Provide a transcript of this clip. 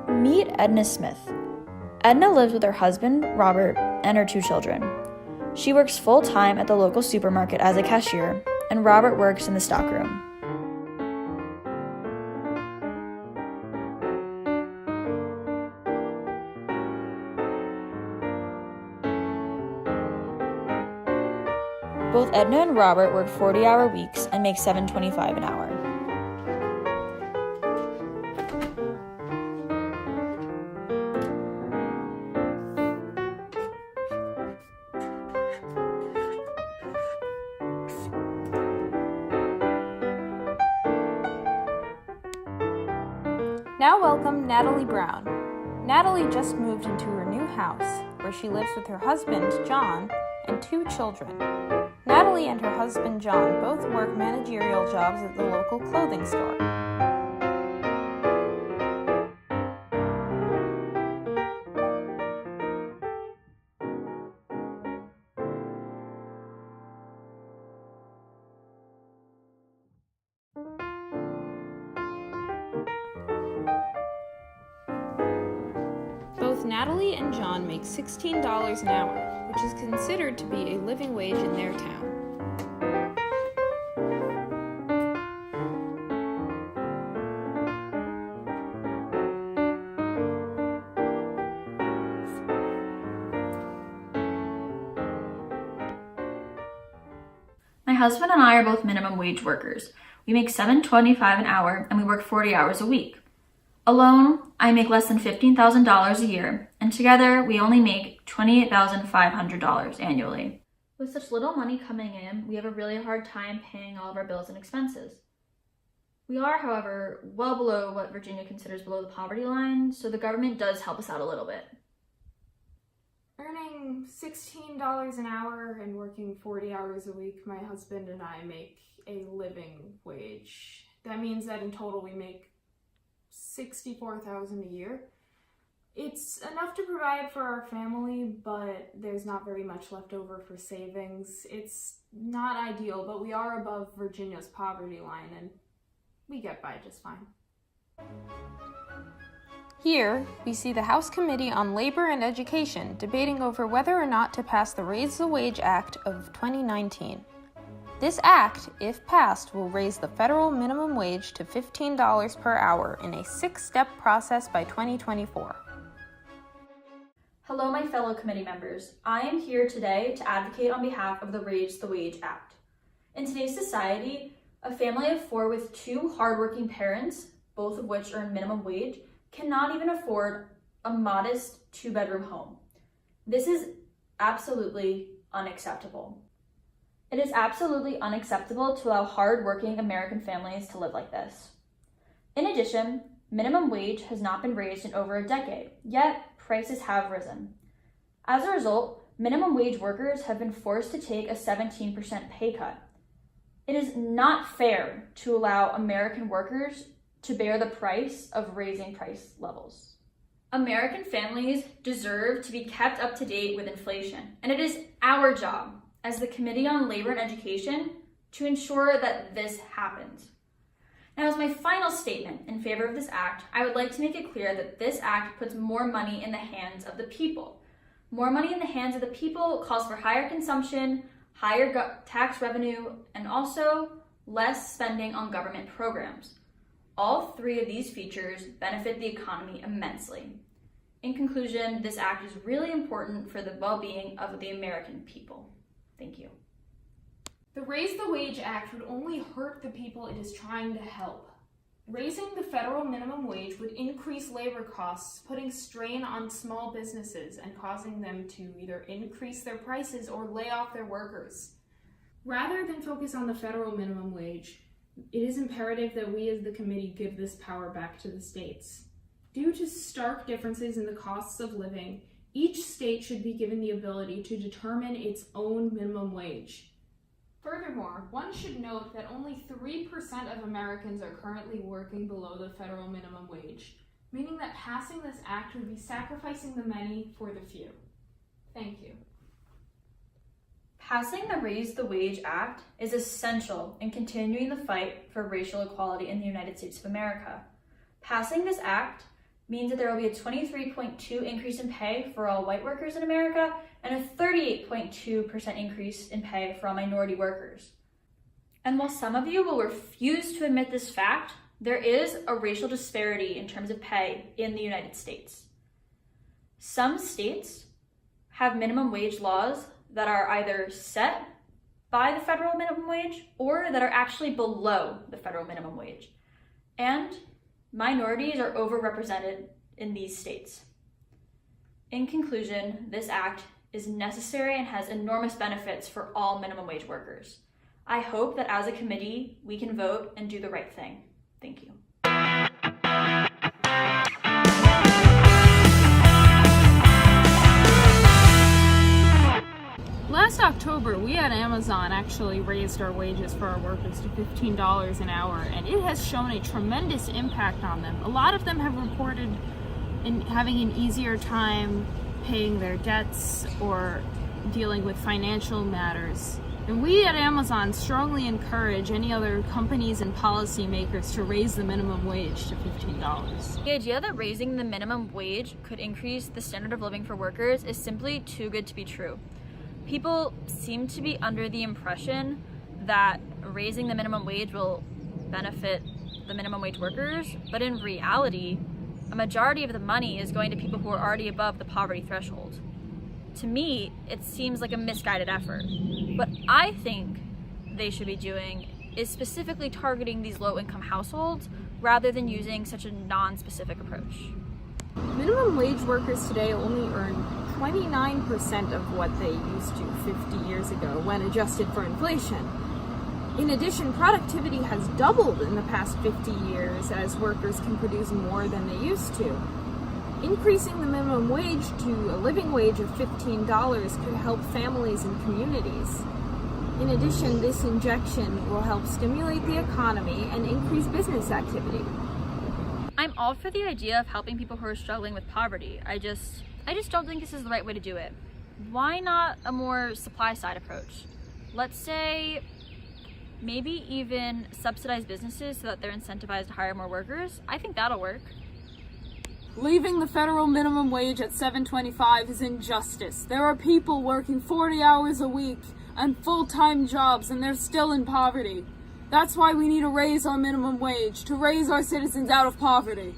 Meet Edna Smith. Edna lives with her husband, Robert, and her 2 children. She works full-time at the local supermarket as a cashier, and Robert works in the stockroom. Both Edna and Robert work 40-hour weeks and make $7.25 an hour. Now welcome Natalie Brown. Natalie just moved into her new house, where she lives with her husband, John, and 2 children. Natalie and her husband, John, both work managerial jobs at the local clothing store. Both Natalie and John make $16 an hour, which is considered to be a living wage in their town. My husband and I are both minimum wage workers. We make $7.25 an hour and we work 40 hours a week. Alone, I make less than $15,000 a year, and together we only make $28,500 annually. With such little money coming in, we have a really hard time paying all of our bills and expenses. We are, however, well below what Virginia considers below the poverty line, so the government does help us out a little bit. Earning $16 an hour and working 40 hours a week, my husband and I make a living wage. That means that in total we make $64,000 a year. It's enough to provide for our family, but there's not very much left over for savings. It's not ideal, but we are above Virginia's poverty line and we get by just fine. Here, we see the House Committee on Labor and Education debating over whether or not to pass the Raise the Wage Act of 2019. This act, if passed, will raise the federal minimum wage to $15 per hour in a 6-step process by 2024. Hello, my fellow committee members. I am here today to advocate on behalf of the Raise the Wage Act. In today's society, a family of 4 with 2 hardworking parents, both of which earn minimum wage, cannot even afford a modest 2-bedroom home. This is absolutely unacceptable. It is absolutely unacceptable to allow hard-working American families to live like this. In addition, minimum wage has not been raised in over a decade, yet prices have risen. As a result, minimum wage workers have been forced to take a 17% pay cut. It is not fair to allow American workers to bear the price of raising price levels. American families deserve to be kept up to date with inflation, and it is our job as the Committee on Labor and Education to ensure that this happens. Now, as my final statement in favor of this act, I would like to make it clear that this act puts more money in the hands of the people. More money in the hands of the people calls for higher consumption, higher tax revenue, and also less spending on government programs. All 3 of these features benefit the economy immensely. In conclusion, this act is really important for the well-being of the American people. Thank you. The Raise the Wage Act would only hurt the people it is trying to help. Raising the federal minimum wage would increase labor costs, putting strain on small businesses and causing them to either increase their prices or lay off their workers. Rather than focus on the federal minimum wage, it is imperative that we as the committee give this power back to the states. Due to stark differences in the costs of living, each state should be given the ability to determine its own minimum wage. Furthermore, one should note that only 3% of Americans are currently working below the federal minimum wage, meaning that passing this act would be sacrificing the many for the few. Thank you. Passing the Raise the Wage Act is essential in continuing the fight for racial equality in the United States of America. Passing this act means that there will be a 23.2% increase in pay for all white workers in America and a 38.2% increase in pay for all minority workers. And while some of you will refuse to admit this fact, there is a racial disparity in terms of pay in the United States. Some states have minimum wage laws that are either set by the federal minimum wage or that are actually below the federal minimum wage. And minorities are overrepresented in these states. In conclusion, this act is necessary and has enormous benefits for all minimum wage workers. I hope that as a committee, we can vote and do the right thing. Thank you. Last October, we at Amazon actually raised our wages for our workers to $15 an hour, and it has shown a tremendous impact on them. A lot of them have reported in having an easier time paying their debts or dealing with financial matters. And we at Amazon strongly encourage any other companies and policymakers to raise the minimum wage to $15. The idea that raising the minimum wage could increase the standard of living for workers is simply too good to be true. People seem to be under the impression that raising the minimum wage will benefit the minimum wage workers, but in reality, a majority of the money is going to people who are already above the poverty threshold. To me, it seems like a misguided effort. What I think they should be doing is specifically targeting these low-income households rather than using such a non-specific approach. Minimum wage workers today only earn 29% of what they used to 50 years ago when adjusted for inflation. In addition, productivity has doubled in the past 50 years as workers can produce more than they used to. Increasing the minimum wage to a living wage of $15 could help families and communities. In addition, this injection will help stimulate the economy and increase business activity. I'm all for the idea of helping people who are struggling with poverty. I just don't think this is the right way to do it. Why not a more supply side approach? Let's say maybe even subsidize businesses so that they're incentivized to hire more workers. I think that'll work. Leaving the federal minimum wage at $7.25 is injustice. There are people working 40 hours a week and full-time jobs, and they're still in poverty. That's why we need to raise our minimum wage, to raise our citizens out of poverty.